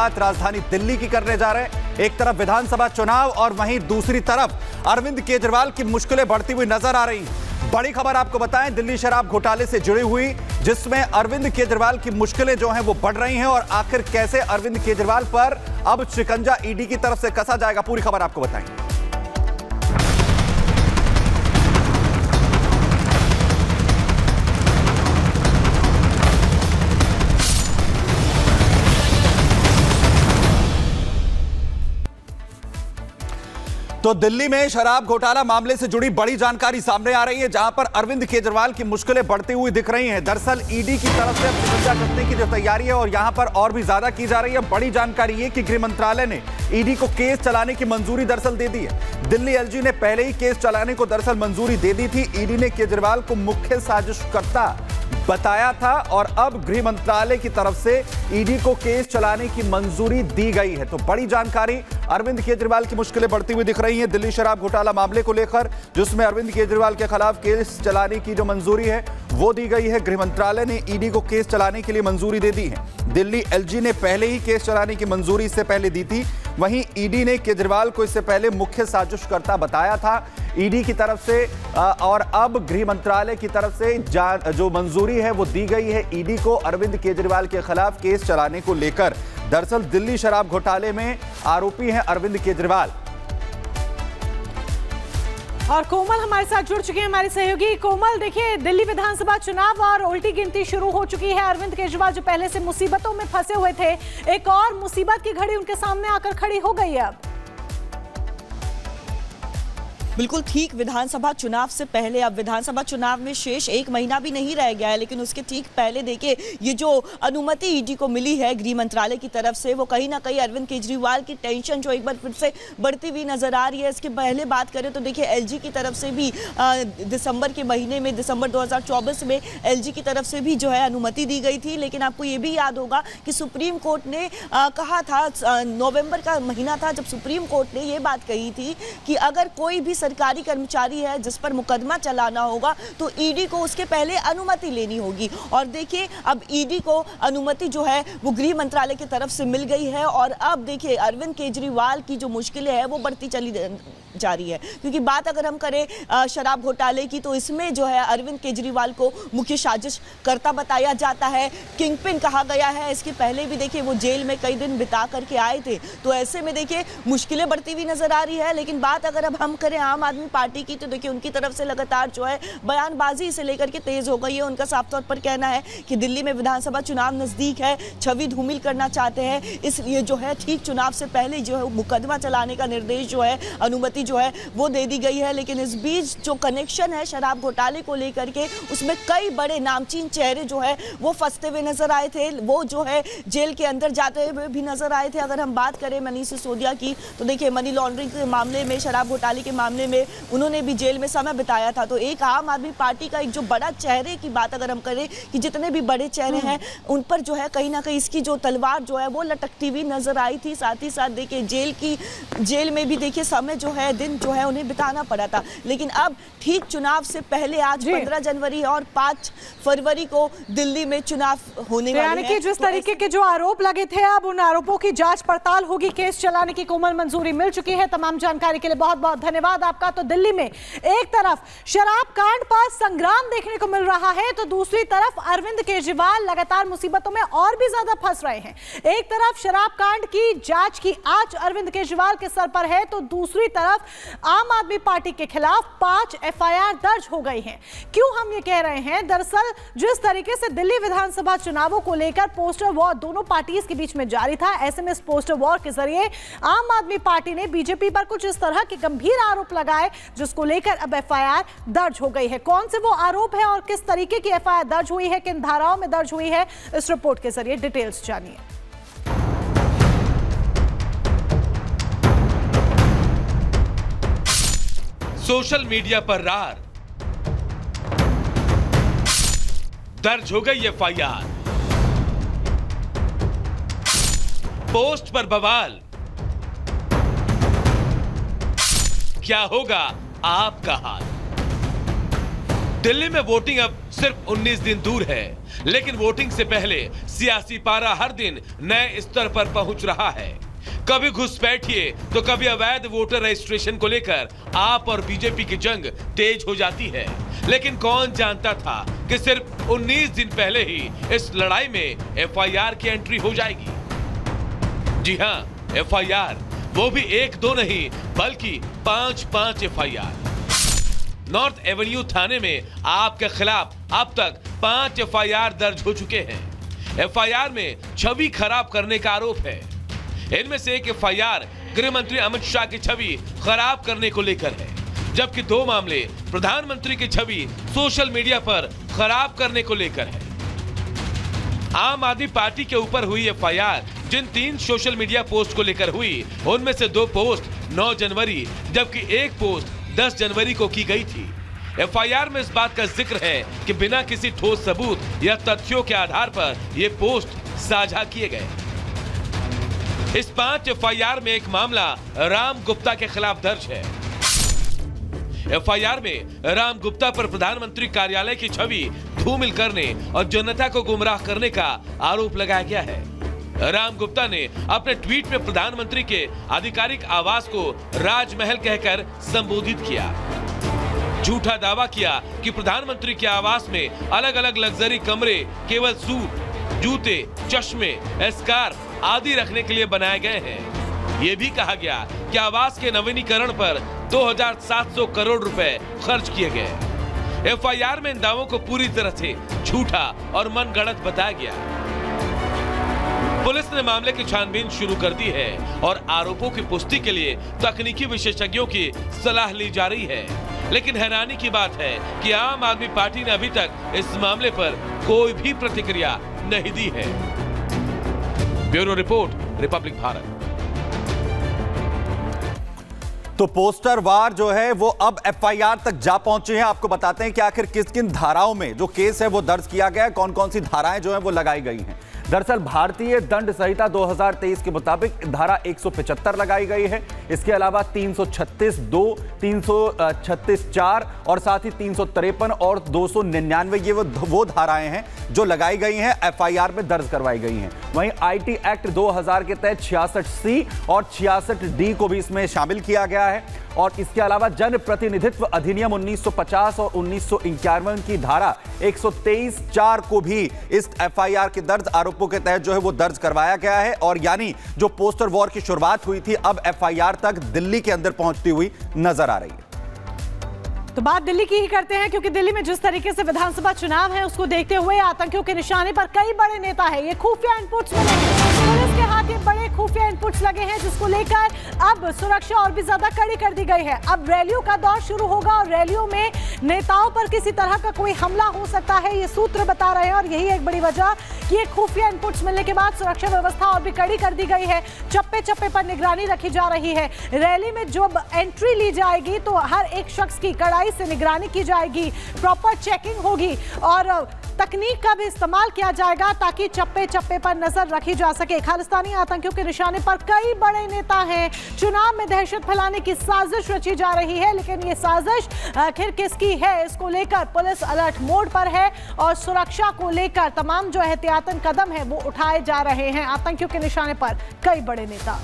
बात राजधानी दिल्ली की करने जा रहे हैं। एक तरफ विधानसभा चुनाव और वहीं दूसरी तरफ अरविंद केजरीवाल की मुश्किलें बढ़ती हुई नजर आ रही हैं। बड़ी खबर आपको बताएं, दिल्ली शराब घोटाले से जुड़ी हुई, जिसमें अरविंद केजरीवाल की मुश्किलें जो हैं वो बढ़ रही हैं और आखिर कैसे अरविंद केजरीवाल पर अब शिकंजा ईडी की तरफ से कसा जाएगा, पूरी खबर आपको बताएंगे। तो दिल्ली में शराब घोटाला मामले से जुड़ी बड़ी जानकारी सामने आ रही है, जहां पर अरविंद केजरीवाल की मुश्किलें बढ़ती हुई दिख रही हैं। दरअसल ईडी की तरफ से अब शिकंजा कसने की जो तैयारी है और यहां पर और भी ज्यादा की जा रही है। बड़ी जानकारी ये कि गृह मंत्रालय ने ईडी को केस चलाने की मंजूरी दरअसल दे दी है। दिल्ली एलजी ने पहले ही केस चलाने को दरअसल मंजूरी दे दी थी। ईडी ने केजरीवाल को मुख्य साजिशकर्ता बताया था और अब गृह मंत्रालय की तरफ से ईडी को केस चलाने की मंजूरी दी गई है। तो बड़ी जानकारी, अरविंद केजरीवाल की मुश्किलें बढ़ती हुई दिख रही हैं दिल्ली शराब घोटाला मामले को लेकर, जिसमें अरविंद केजरीवाल के खिलाफ केस चलाने की जो मंजूरी है वो दी गई है। गृह मंत्रालय ने ईडी को केस चलाने के लिए मंजूरी दे दी है। दिल्ली एलजी ने पहले ही केस चलाने की मंजूरी इससे पहले दी थी। वहीं ईडी ने केजरीवाल को इससे पहले मुख्य साजिशकर्ता बताया था ईडी की तरफ से, और अब गृह मंत्रालय की तरफ से जो मंजूरी है वो दी गई है ईडी को अरविंद केजरीवाल के खिलाफ केस चलाने को लेकर। दरअसल दिल्ली शराब घोटाले में आरोपी हैं अरविंद केजरीवाल। और कोमल हमारे साथ जुड़ चुके हैं, हमारी सहयोगी कोमल। देखिए, दिल्ली विधानसभा चुनाव और उल्टी गिनती शुरू हो चुकी है। अरविंद केजरीवाल जो पहले से मुसीबतों में फंसे हुए थे, एक और मुसीबत की घड़ी उनके सामने आकर खड़ी हो गई है। अब बिल्कुल ठीक, विधानसभा चुनाव से पहले, अब विधानसभा चुनाव में शेष 1 महीना भी नहीं रह गया है, लेकिन उसके ठीक पहले देखिए ये जो अनुमति ईडी को मिली है गृह मंत्रालय की तरफ से, वो कहीं ना कहीं अरविंद केजरीवाल की टेंशन जो एक बार फिर से बढ़ती हुई नजर आ रही है। इसके पहले बात करें तो देखिए एलजी की तरफ से भी दिसंबर के महीने में, दिसंबर 2024 में एलजी की तरफ से भी जो है अनुमति दी गई थी। लेकिन आपको ये भी याद होगा कि सुप्रीम कोर्ट ने कहा था, नवंबर का महीना था जब सुप्रीम कोर्ट ने ये बात कही थी कि अगर कोई भी सरकारी कर्मचारी है जिस पर मुकदमा चलाना होगा तो ईडी को उसके पहले अनुमति लेनी होगी। और देखिए अब ईडी को अनुमति जो है वो गृह मंत्रालय की तरफ से मिल गई है। और अब देखिए अरविंद केजरीवाल की जो मुश्किलें हैं वो बढ़ती चली जा रही है, क्योंकि बात अगर हम करें शराब घोटाले की तो इसमें जो है अरविंद केजरीवाल को मुख्य साजिशकर्ता बताया जाता है, किंगपिन कहा गया है। इसके पहले भी देखिए वो जेल में कई दिन बिता करके आए थे, तो ऐसे में देखिए मुश्किलें बढ़ती हुई नजर आ रही है। लेकिन बात अगर अब हम करें आम आदमी पार्टी की तो देखिए उनकी तरफ से लगातार जो है बयानबाजी से लेकर के तेज हो गई है। उनका साफ तौर पर कहना है कि दिल्ली में विधानसभा चुनाव नजदीक है, छवि धूमिल करना चाहते हैं, इसलिए जो है ठीक चुनाव से पहले जो है मुकदमा चलाने का निर्देश जो है, अनुमति जो है वो दे दी गई है। लेकिन इस बीच जो कनेक्शन है शराब घोटाले को लेकर के, उसमें कई बड़े नामचीन चेहरे जो है वो फंसते हुए नजर आए थे, वो जो है जेल के अंदर जाते हुए भी नजर आए थे। अगर हम बात करें मनीष सिसोदिया की तो देखिए मनी लॉन्ड्रिंग के मामले में, शराब घोटाले के मामले में उन्होंने भी जेल में समय बिताया था। तो एक आम आदमी पार्टी का एक जो बड़ा चेहरे की बात अगर हम करें कि जितने भी बड़े चेहरे हैं उन पर जो है कहीं ना कहीं इसकी जो तलवार जो है वो लटकती हुई नजर आई थी। साथ ही साथ देखिए जेल में भी देखिए समय जो है, दिन जो है उन्हें बिताना पड़ा था। लेकिन अब ठीक चुनाव से पहले आज 15 जनवरी और 5 फरवरी को दिल्ली में चुनाव होने वाले हैं। यानी कि जिस तरीके के जो आरोप लगे थे, अब उन आरोपों की जांच पड़ताल होगी। केस चलाने की कोमल मंजूरी मिल चुकी है। तमाम जानकारी के लिए बहुत बहुत धन्यवाद आपका। तो दिल्ली में एक तरफ शराब कांड पर संग्राम देखने को मिल रहा है, तो दूसरी तरफ अरविंद केजरीवाल लगातार मुसीबतों में और भी ज्यादा फंस रहे हैं। एक तरफ शराब कांड की जांच की आंच अरविंद केजरीवाल के सर पर है, तो दूसरी तरफ आम आदमी पार्टी के खिलाफ 5 एफआईआर दर्ज हो गई हैं। क्यों हम ये कह रहे हैं? दरअसल जिस तरीके से दिल्ली विधानसभा चुनावों को लेकर पोस्टर वॉर दोनों पार्टीज के बीच में जारी था, ऐसे में इस पोस्टर वॉर के जरिए आम आदमी पार्टी ने बीजेपी पर कुछ इस तरह के गंभीर आरोप लगाए, जिसको लेकर अब एफआईआर दर्ज हो गई है। कौन से वो आरोप है और किस तरीके की एफआईआर दर्ज हुई है, किन धाराओं में दर्ज हुई है, इस रिपोर्ट के जरिए डिटेल्स जानिए। सोशल मीडिया पर रार, दर्ज हो गई एफआईआर, पोस्ट पर बवाल, क्या होगा आपका हाल? दिल्ली में वोटिंग अब सिर्फ 19 दिन दूर है, लेकिन वोटिंग से पहले सियासी पारा हर दिन नए स्तर पर पहुंच रहा है। कभी घुसपैठिए तो कभी अवैध वोटर रजिस्ट्रेशन को लेकर आप और बीजेपी की जंग तेज हो जाती है। लेकिन कौन जानता था कि सिर्फ 19 दिन पहले ही इस लड़ाई में एफआईआर की एंट्री हो जाएगी। जी हां, एफआईआर, वो भी 1-2 नहीं बल्कि 5-5 एफआईआर। नॉर्थ एवेन्यू थाने में आपके खिलाफ अब तक 5 एफआईआर दर्ज हो चुके हैं। एफआईआर में छवि खराब करने का आरोप है। इनमें से एक एफआईआर गृह मंत्री अमित शाह की छवि खराब करने को लेकर है, जबकि 2 मामले प्रधानमंत्री की छवि सोशल मीडिया पर खराब करने को लेकर है। आम आदमी पार्टी के ऊपर हुई एफआईआर जिन 3 सोशल मीडिया पोस्ट को लेकर हुई, उनमें से 2 पोस्ट 9 जनवरी जबकि 1 पोस्ट 10 जनवरी को की गई थी। एफआईआर में इस बात का जिक्र है कि बिना किसी ठोस सबूत या तथ्यों के आधार पर ये पोस्ट साझा किए गए। इस 5 एफआईआर में एक मामला राम गुप्ता के खिलाफ दर्ज है। एफआईआर में राम गुप्ता पर प्रधानमंत्री कार्यालय की छवि धूमिल करने और जनता को गुमराह करने का आरोप लगाया गया है। राम गुप्ता ने अपने ट्वीट में प्रधानमंत्री के आधिकारिक आवास को राजमहल कहकर संबोधित किया। झूठा दावा किया कि प्रधानमंत्री के आवास में अलग अलग लग्जरी कमरे केवल सूट, जूते, चश्मे, एस्कार आदि रखने के लिए बनाए गए हैं। ये भी कहा गया कि आवास के नवीनीकरण पर 2700 करोड़ रुपए खर्च किए गए। एफआईआर में इन दावों को पूरी तरह से झूठा और मनगढ़ंत बताया गया। पुलिस ने मामले की छानबीन शुरू कर दी है और आरोपों की पुष्टि के लिए तकनीकी विशेषज्ञों की सलाह ली जा रही है। लेकिन हैरानी की बात है कि आम आदमी पार्टी ने अभी तक इस मामले पर कोई भी प्रतिक्रिया नहीं दी है। Bureau report, Republic Bharat. तो पोस्टर वार जो है वो अब एफआईआर तक जा पहुंचे हैं। आपको बताते हैं कि आखिर किन किन धाराओं में जो केस है वो दर्ज किया गया है, कौन कौन सी धाराएं जो है वो लगाई गई हैं। दरअसल भारतीय दंड संहिता 2023 के मुताबिक धारा 175 लगाई गई है। इसके अलावा 336(2), 336(4) और साथ ही 353 और 299 ये वो धाराएं हैं जो लगाई गई हैं, एफआईआर में दर्ज करवाई गई हैं। वहीं आईटी एक्ट 2000 के तहत 66C और 66D को भी इसमें शामिल किया गया है। और इसके अलावा जन प्रतिनिधित्व अधिनियम 1950 और 1951 की धारा 123(4) को भी इस एफआईआर के दर्ज आरोपों के तहत जो है वो दर्ज करवाया गया है। और यानी जो पोस्टर वॉर की शुरुआत हुई थी अब एफआईआर तक दिल्ली के अंदर पहुंचती हुई नजर आ रही है। तो बात दिल्ली की ही करते हैं, क्योंकि दिल्ली में जिस तरीके से विधानसभा चुनाव है उसको देखते हुए आतंकियों के निशाने पर कई बड़े नेता हैं। ये खुफिया इनपुट्स मिले, पुलिस के हाथ ये बड़े खुफिया इनपुट्स लगे हैं, जिसको लेकर अब सुरक्षा और भी ज्यादा कड़ी कर दी गई है। अब रैलियों का दौर शुरू होगा और रैलियों में नेताओं पर किसी तरह का कोई हमला हो सकता है, ये सूत्र बता रहे हैं। और यही एक बड़ी वजह कि ये खुफिया इनपुट्स मिलने के बाद सुरक्षा व्यवस्था और भी कड़ी कर दी गई है। चप्पे चप्पे पर निगरानी रखी जा रही है। रैली में जब एंट्री ली जाएगी तो हर एक शख्स की कड़ाई से निगरानी की जाएगी, प्रॉपर चेकिंग होगी और तकनीक का भी इस्तेमाल किया जाएगा ताकि चप्पे चप्पे पर नजर रखी जा सके। खालिस्तानी आतंकियों के निशाने पर कई बड़े नेता हैं। चुनाव में दहशत फैलाने की साजिश रची जा रही है, लेकिन ये साजिश आखिर किसकी है, इसको लेकर पुलिस अलर्ट मोड पर है और सुरक्षा को लेकर तमाम जो एहतियातन कदम है वो उठाए जा रहे हैं। आतंकियों के निशाने पर कई बड़े नेता।